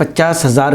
50,000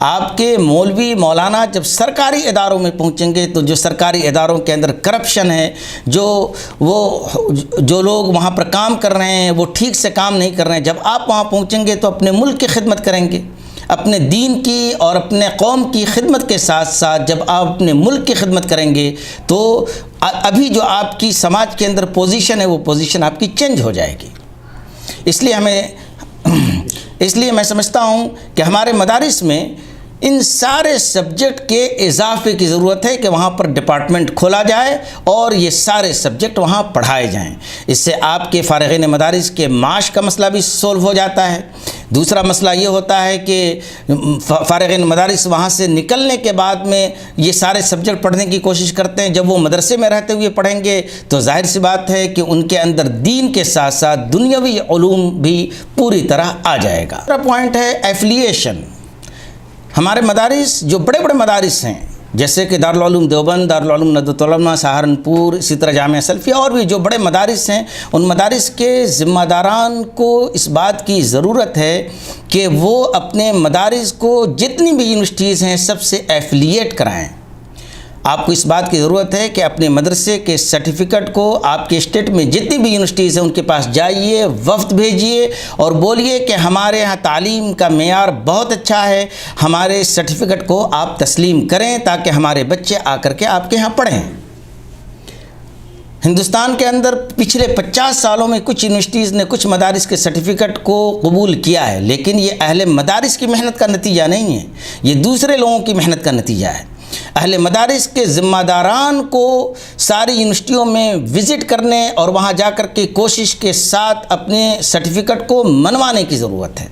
آپ کے مولوی مولانا جب سرکاری اداروں میں پہنچیں گے تو جو سرکاری اداروں کے اندر کرپشن ہے، جو لوگ وہاں پر کام کر رہے ہیں وہ ٹھیک سے کام نہیں کر رہے ہیں، جب آپ وہاں پہنچیں گے تو اپنے ملک کی خدمت کریں گے، اپنے دین کی اور اپنے قوم کی خدمت کے ساتھ ساتھ جب آپ اپنے ملک کی خدمت کریں گے تو ابھی جو آپ کی سماج کے اندر پوزیشن ہے وہ پوزیشن آپ کی چینج ہو جائے گی۔ اس لیے میں سمجھتا ہوں کہ ہمارے مدارس میں ان سارے سبجیکٹ کے اضافے کی ضرورت ہے کہ وہاں پر ڈپارٹمنٹ کھولا جائے اور یہ سارے سبجیکٹ وہاں پڑھائے جائیں۔ اس سے آپ کے فارغین مدارس کے معاش کا مسئلہ بھی سولو ہو جاتا ہے۔ دوسرا مسئلہ یہ ہوتا ہے کہ فارغین مدارس وہاں سے نکلنے کے بعد میں یہ سارے سبجیکٹ پڑھنے کی کوشش کرتے ہیں، جب وہ مدرسے میں رہتے ہوئے پڑھیں گے تو ظاہر سی بات ہے کہ ان کے اندر دین کے ساتھ ساتھ دنیاوی علوم بھی پوری طرح آ جائے گا۔ دوسرا پوائنٹ ہے ایفیلیشن۔ ہمارے مدارس جو بڑے بڑے مدارس ہیں جیسے کہ دارالعلوم دیوبند، دارالعلوم ندوۃ العلماء سہارنپور، اسی طرح جامعہ سلفیہ اور بھی جو بڑے مدارس ہیں، ان مدارس کے ذمہ داران کو اس بات کی ضرورت ہے کہ وہ اپنے مدارس کو جتنی بھی یونیورسٹیز ہیں سب سے ایفیلیٹ کرائیں۔ آپ کو اس بات کی ضرورت ہے کہ اپنے مدرسے کے سرٹیفکیٹ کو آپ کے اسٹیٹ میں جتنی بھی یونیورسٹیز ہیں ان کے پاس جائیے، وفد بھیجیے اور بولیے کہ ہمارے ہاں تعلیم کا معیار بہت اچھا ہے، ہمارے سرٹیفکیٹ کو آپ تسلیم کریں تاکہ ہمارے بچے آ کر کے آپ کے ہاں پڑھیں۔ ہندوستان کے اندر پچھلے 50 سالوں میں کچھ یونیورسٹیز نے کچھ مدارس کے سرٹیفکیٹ کو قبول کیا ہے، لیکن یہ اہل مدارس کی محنت کا نتیجہ نہیں ہے، یہ دوسرے لوگوں کی محنت کا نتیجہ ہے۔ اہل مدارس کے ذمہ داران کو ساری یونیورسٹیوں میں وزٹ کرنے اور وہاں جا کر کے کوشش کے ساتھ اپنے سرٹیفکیٹ کو منوانے کی ضرورت ہے۔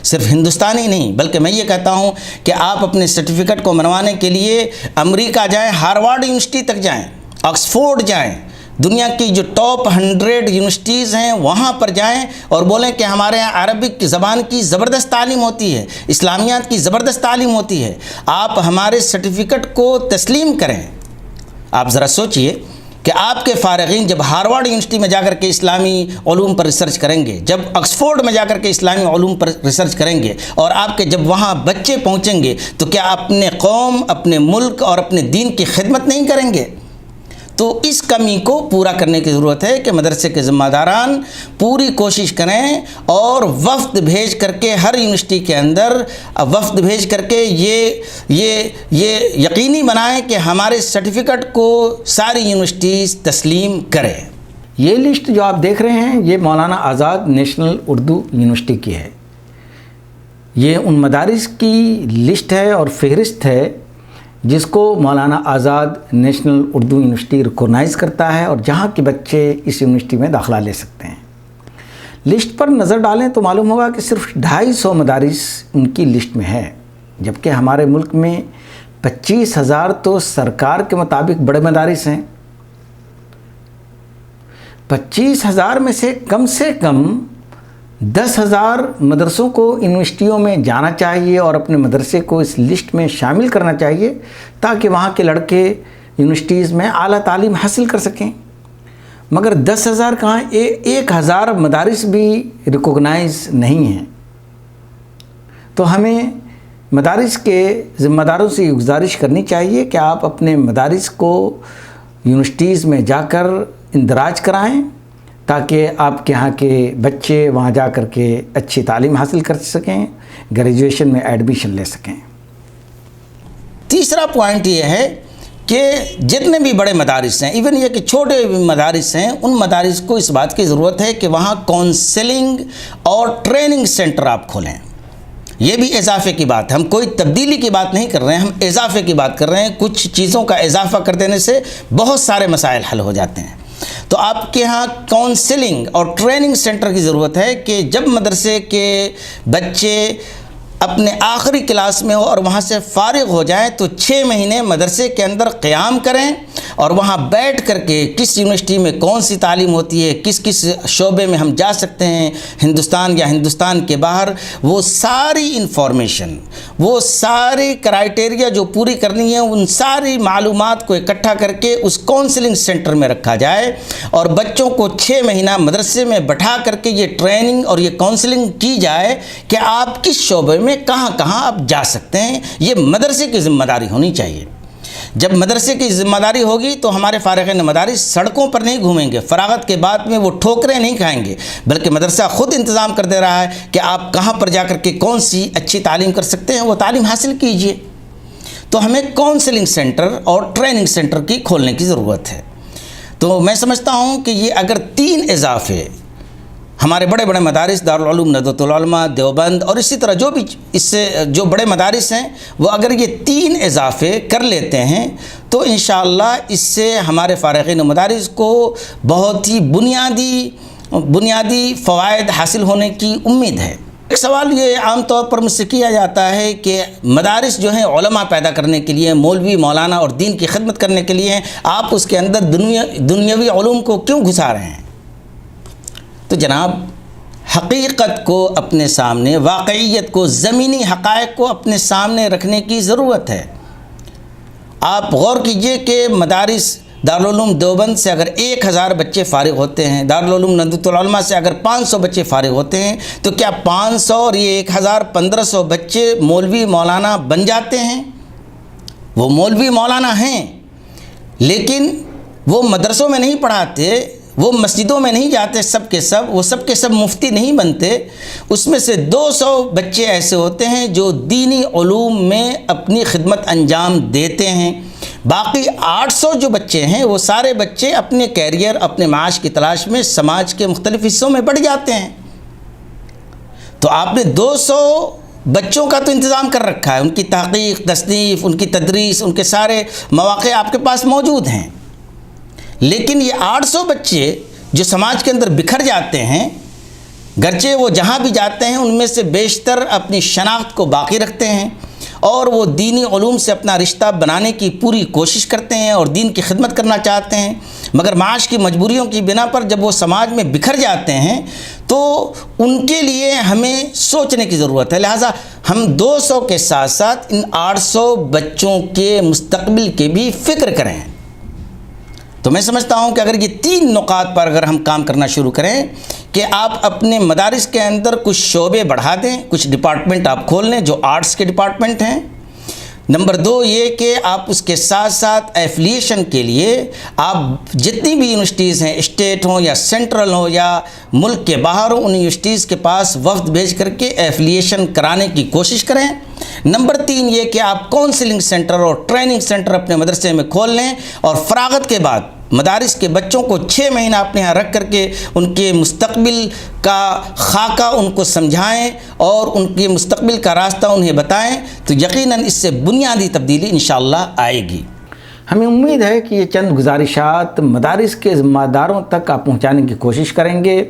صرف ہندوستانی نہیں بلکہ میں یہ کہتا ہوں کہ آپ اپنے سرٹیفکیٹ کو منوانے کے لیے امریکہ جائیں، ہارورڈ یونیورسٹی تک جائیں، آکسفورڈ جائیں، دنیا کی جو ٹاپ 100 یونیورسٹیز ہیں وہاں پر جائیں اور بولیں کہ ہمارے یہاں عربک زبان کی زبردست تعلیم ہوتی ہے، اسلامیات کی زبردست تعلیم ہوتی ہے، آپ ہمارے سرٹیفکیٹ کو تسلیم کریں۔ آپ ذرا سوچئے کہ آپ کے فارغین جب ہارورڈ یونیورسٹی میں جا کر کے اسلامی علوم پر ریسرچ کریں گے، جب آکسفورڈ میں جا کر کے اسلامی علوم پر ریسرچ کریں گے اور آپ کے جب وہاں بچے پہنچیں گے تو کیا اپنے قوم، اپنے ملک اور اپنے دین کی خدمت نہیں کریں گے؟ تو اس کمی کو پورا کرنے کی ضرورت ہے کہ مدرسے کے ذمہ داران پوری کوشش کریں اور وفد بھیج کر کے ہر یونیورسٹی کے اندر وفد بھیج کر کے یہ یقینی بنائیں کہ ہمارے سرٹیفکیٹ کو ساری یونیورسٹیز تسلیم کریں۔ یہ لسٹ جو آپ دیکھ رہے ہیں یہ مولانا آزاد نیشنل اردو یونیورسٹی کی ہے۔ یہ ان مدارس کی لسٹ ہے اور فہرست ہے جس کو Maulana Azad national Urdu university recognise کرتا ہے اور جہاں کے بچے اس یونیورسٹی میں داخلہ لے سکتے ہیں۔ لسٹ پر نظر ڈالیں تو معلوم ہوگا کہ صرف 250 مدارس ان کی لسٹ میں ہے، جبکہ ہمارے ملک میں 25,000 تو سرکار کے مطابق بڑے مدارس ہیں۔ 25,000 میں سے کم 10,000 مدرسوں کو یونیورسٹیوں میں جانا چاہیے اور اپنے مدرسے کو اس لسٹ میں شامل کرنا چاہیے تاکہ وہاں کے لڑکے یونیورسٹیز میں اعلیٰ تعلیم حاصل کر سکیں۔ مگر 10,000 کہاں، 1,000 مدارس بھی ریکگنائز نہیں ہیں۔ تو ہمیں مدارس کے ذمہ داروں سے یہ گزارش کرنی چاہیے کہ آپ اپنے مدارس کو یونیورسٹیز میں جا کر اندراج کرائیں تاکہ آپ کے ہاں کے بچے وہاں جا کر کے اچھی تعلیم حاصل کر سکیں، گریجویشن میں ایڈمیشن لے سکیں۔ تیسرا پوائنٹ یہ ہے کہ جتنے بھی بڑے مدارس ہیں، ایون یہ کہ چھوٹے بھی مدارس ہیں، ان مدارس کو اس بات کی ضرورت ہے کہ وہاں کونسلنگ اور ٹریننگ سینٹر آپ کھولیں۔ یہ بھی اضافے کی بات ہے، ہم کوئی تبدیلی کی بات نہیں کر رہے ہیں، ہم اضافے کی بات کر رہے ہیں۔ کچھ چیزوں کا اضافہ کر دینے سے بہت سارے مسائل حل ہو جاتے ہیں۔ تو آپ کے ہاں کونسلنگ اور ٹریننگ سینٹر کی ضرورت ہے کہ جب مدرسے کے بچے اپنے آخری کلاس میں ہو اور وہاں سے فارغ ہو جائیں تو 6 مہینے مدرسے کے اندر قیام کریں اور وہاں بیٹھ کر کے کس یونیورسٹی میں کون سی تعلیم ہوتی ہے، کس کس شعبے میں ہم جا سکتے ہیں ہندوستان یا ہندوستان کے باہر، وہ ساری انفارمیشن، وہ ساری کرائٹیریا جو پوری کرنی ہے، ان ساری معلومات کو اکٹھا کر کے اس کونسلنگ سینٹر میں رکھا جائے اور بچوں کو 6 مہینہ مدرسے میں بٹھا کر کے یہ ٹریننگ اور یہ کونسلنگ کی جائے کہ آپ کس شعبے میں کہاں کہاں آپ جا سکتے ہیں۔ یہ مدرسے کی ذمہ داری ہونی چاہیے۔ جب مدرسے کی ذمہ داری ہوگی تو ہمارے فارغین مدارس سڑکوں پر نہیں گھومیں گے، فراغت کے بعد میں وہ ٹھوکریں نہیں کھائیں گے، بلکہ مدرسہ خود انتظام کر دے رہا ہے کہ آپ کہاں پر جا کر کے کون سی اچھی تعلیم کر سکتے ہیں، وہ تعلیم حاصل کیجئے۔ تو ہمیں کونسلنگ سینٹر اور ٹریننگ سینٹر کی کھولنے کی ضرورت ہے۔ تو میں سمجھتا ہوں کہ یہ اگر 3 اضافے ہمارے بڑے بڑے مدارس دارالعلوم ندوۃ العلماء دیوبند اور اسی طرح جو بھی اس سے جو بڑے مدارس ہیں، وہ اگر یہ 3 اضافے کر لیتے ہیں تو انشاءاللہ اس سے ہمارے فارغین مدارس کو بہت ہی بنیادی فوائد حاصل ہونے کی امید ہے۔ ایک سوال یہ عام طور پر مجھ سے کیا جاتا ہے کہ مدارس جو ہیں علماء پیدا کرنے کے لیے، مولوی مولانا اور دین کی خدمت کرنے کے لیے ہیں، آپ اس کے اندر دنیاوی علوم کو کیوں گھسا رہے ہیں؟ تو جناب، حقیقت کو اپنے سامنے، واقعیت کو، زمینی حقائق کو اپنے سامنے رکھنے کی ضرورت ہے۔ آپ غور کیجئے کہ مدارس دارالعلوم دیوبند سے اگر 1000 بچے فارغ ہوتے ہیں، دارالعلوم ندوۃ العلماء سے اگر 500 بچے فارغ ہوتے ہیں، تو کیا 500 اور یہ 1000 1500 بچے مولوی مولانا بن جاتے ہیں؟ وہ مولوی مولانا ہیں، لیکن وہ مدرسوں میں نہیں پڑھاتے، وہ مسجدوں میں نہیں جاتے، وہ سب کے سب مفتی نہیں بنتے۔ اس میں سے 200 بچے ایسے ہوتے ہیں جو دینی علوم میں اپنی خدمت انجام دیتے ہیں۔ باقی 800 جو بچے ہیں، وہ سارے بچے اپنے کیریئر، اپنے معاش کی تلاش میں سماج کے مختلف حصوں میں بڑھ جاتے ہیں۔ تو آپ نے 200 بچوں کا تو انتظام کر رکھا ہے، ان کی تحقیق، تصنیف، ان کی تدریس، ان کے سارے مواقع آپ کے پاس موجود ہیں، لیکن یہ 800 بچے جو سماج کے اندر بکھر جاتے ہیں، گرچہ وہ جہاں بھی جاتے ہیں ان میں سے بیشتر اپنی شناخت کو باقی رکھتے ہیں اور وہ دینی علوم سے اپنا رشتہ بنانے کی پوری کوشش کرتے ہیں اور دین کی خدمت کرنا چاہتے ہیں، مگر معاش کی مجبوریوں کی بنا پر جب وہ سماج میں بکھر جاتے ہیں تو ان کے لیے ہمیں سوچنے کی ضرورت ہے۔ لہٰذا ہم 200 کے ساتھ ساتھ ان 800 بچوں کے مستقبل کے بھی فکر کریں۔ تو میں سمجھتا ہوں کہ اگر یہ 3 نقاط پر اگر ہم کام کرنا شروع کریں کہ آپ اپنے مدارس کے اندر کچھ شعبے بڑھا دیں، کچھ ڈپارٹمنٹ آپ کھول لیں جو آرٹس کے ڈپارٹمنٹ ہیں۔ نمبر 2 یہ کہ آپ اس کے ساتھ ساتھ ایفیلیشن کے لیے آپ جتنی بھی یونیورسٹیز ہیں، اسٹیٹ ہوں یا سینٹرل ہوں یا ملک کے باہر ہوں، ان یونیورسٹیز کے پاس وفد بھیج کر کے ایفیلیشن کرانے کی کوشش کریں۔ نمبر 3 یہ کہ آپ کونسلنگ سینٹر اور ٹریننگ سینٹر اپنے مدرسے میں کھول لیں اور فراغت کے بعد مدارس کے بچوں کو 6 مہینہ اپنے ہاں رکھ کر کے ان کے مستقبل کا خاکہ ان کو سمجھائیں اور ان کے مستقبل کا راستہ انہیں بتائیں، تو یقیناً اس سے بنیادی تبدیلی انشاءاللہ آئے گی۔ ہمیں امید ہے کہ یہ چند گزارشات مدارس کے ذمہ داروں تک آپ پہنچانے کی کوشش کریں گے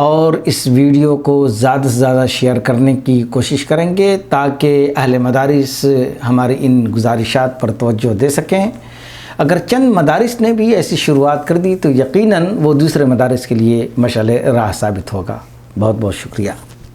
اور اس ویڈیو کو زیادہ سے زیادہ شیئر کرنے کی کوشش کریں گے تاکہ اہل مدارس ہماری ان گزارشات پر توجہ دے سکیں۔ اگر چند مدارس نے بھی ایسی شروعات کر دی تو یقیناً وہ دوسرے مدارس کے لیے مشعل راہ ثابت ہوگا۔ بہت بہت شکریہ۔